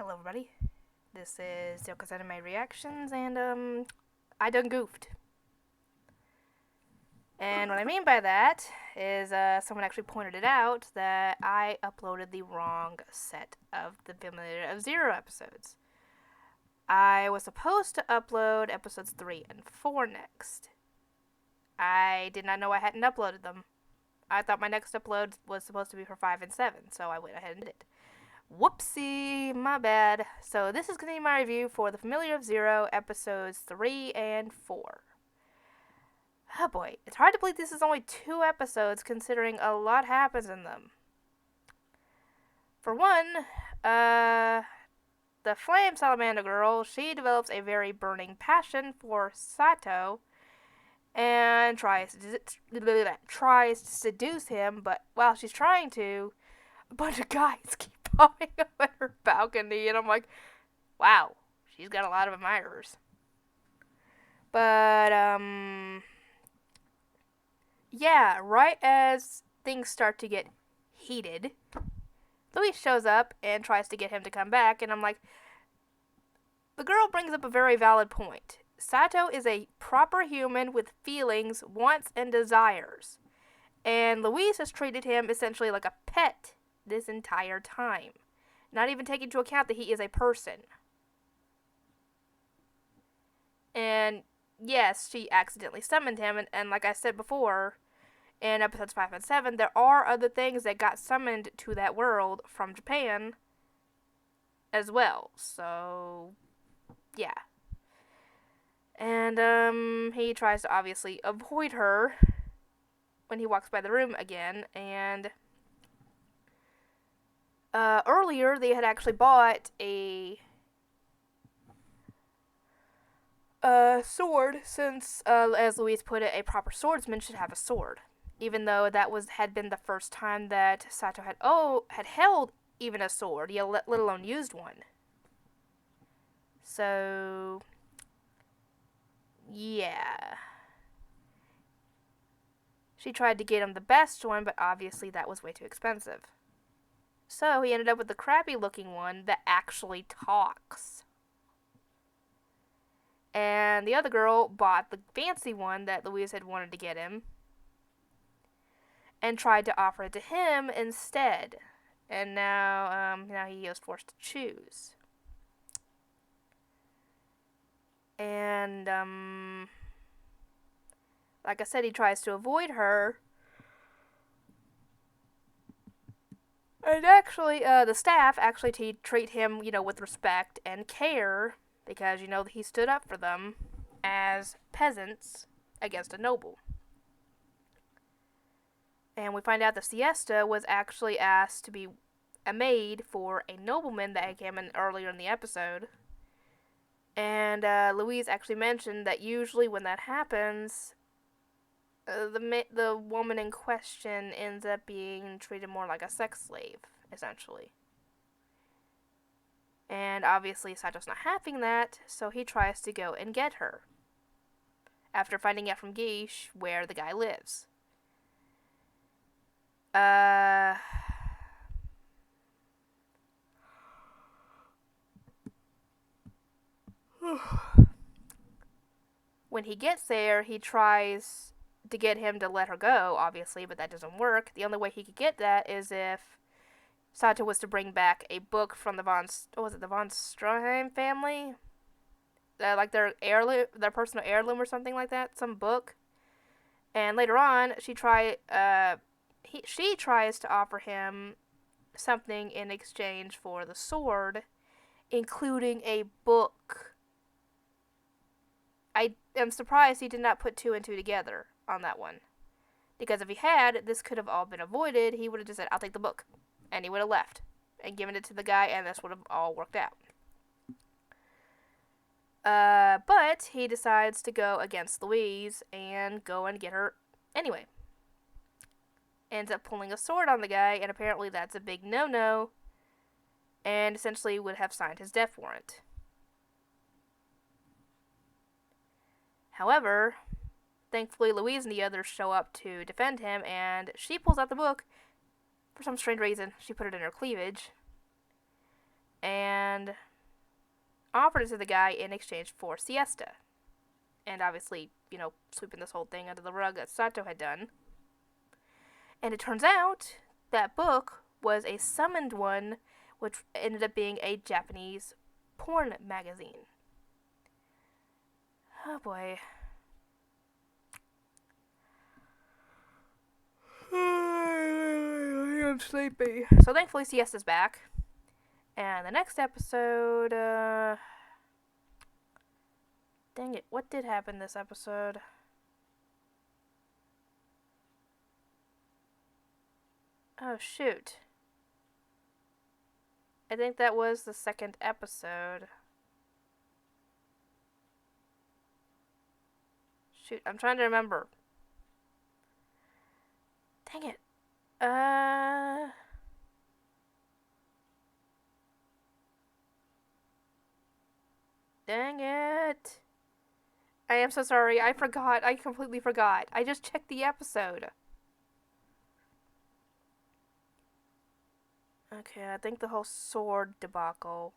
Hello everybody, this is Yoko's Anime Reactions, and I done goofed. And what I mean by that is someone actually pointed it out that I uploaded the wrong set of the Fullmetal of Zero episodes. I was supposed to upload episodes 3 and 4 next. I did not know I hadn't uploaded them. I thought my next upload was supposed to be for 5 and 7, so I went ahead and did it. Whoopsie, my bad. So this is going to be my review for The Familiar of Zero, episodes 3 and 4. Oh boy, it's hard to believe this is only 2 episodes considering a lot happens in them. For one, the Flame Salamander girl, she develops a very burning passion for Sato and tries to seduce him, but while she's trying to, a bunch of guys keep popping up at her balcony, and I'm like, wow, she's got a lot of admirers. But, yeah, right as things start to get heated, Louis shows up and tries to get him to come back, and I'm like, the girl brings up a very valid point. Sato is a proper human with feelings, wants, and desires. And Louise has treated him essentially like a pet this entire time, not even taking into account that he is a person. And yes, she accidentally summoned him, and like I said before, in episodes 5 and 7, there are other things that got summoned to that world from Japan as well, so yeah. And he tries to obviously avoid her when he walks by the room again, and earlier they had actually bought a sword, since, as Louise put it, a proper swordsman should have a sword. Even though that had been the first time that Sato had held even a sword, let alone used one. So, yeah. She tried to get him the best one, but obviously that was way too expensive. So he ended up with the crappy looking one that actually talks. And the other girl bought the fancy one that Louise had wanted to get him and tried to offer it to him instead. And now he was forced to choose. And, like I said, he tries to avoid her. And actually, the staff actually treat him, with respect and care, because, he stood up for them as peasants against a noble. And we find out the siesta was actually asked to be a maid for a nobleman that came in earlier in the episode. And Louise actually mentioned that usually when that happens, the woman in question ends up being treated more like a sex slave, essentially. And obviously Sato's not having that, so he tries to go and get her, after finding out from Gish where the guy lives. When he gets there, he tries to get him to let her go, obviously, but that doesn't work. The only way he could get that is if Sato was to bring back a book from the von Stroheim family? Like their heirloom, their personal heirloom or something like that, some book. And later on, she tries to offer him something in exchange for the sword, including a book. I am surprised he did not put 2 and 2 together on that one. Because if he had, this could have all been avoided. He would have just said, I'll take the book. And he would have left and given it to the guy, and this would have all worked out. But he decides to go against Louise and go and get her anyway. Ends up pulling a sword on the guy, and apparently that's a big no-no, and essentially would have signed his death warrant. However, thankfully Louise and the others show up to defend him, and she pulls out the book. For some strange reason, she put it in her cleavage. and offered it to the guy in exchange for siesta. And obviously, sweeping this whole thing under the rug that Sato had done. And it turns out that book was a summoned one, which ended up being a Japanese porn magazine. Oh boy. I'm sleepy. So thankfully Siesta's back. And the next episode, dang it, what did happen this episode? Oh shoot. I think that was the second episode. Shoot, I'm trying to remember. Dang it. Dang it. I am so sorry. I forgot. I completely forgot. I just checked the episode. Okay, I think the whole sword debacle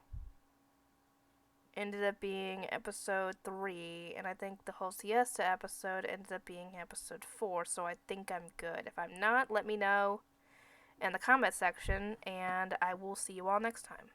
ended up being episode 3, and I think the whole siesta episode ended up being episode 4, so I think I'm good. If I'm not, let me know in the comment section, and I will see you all next time.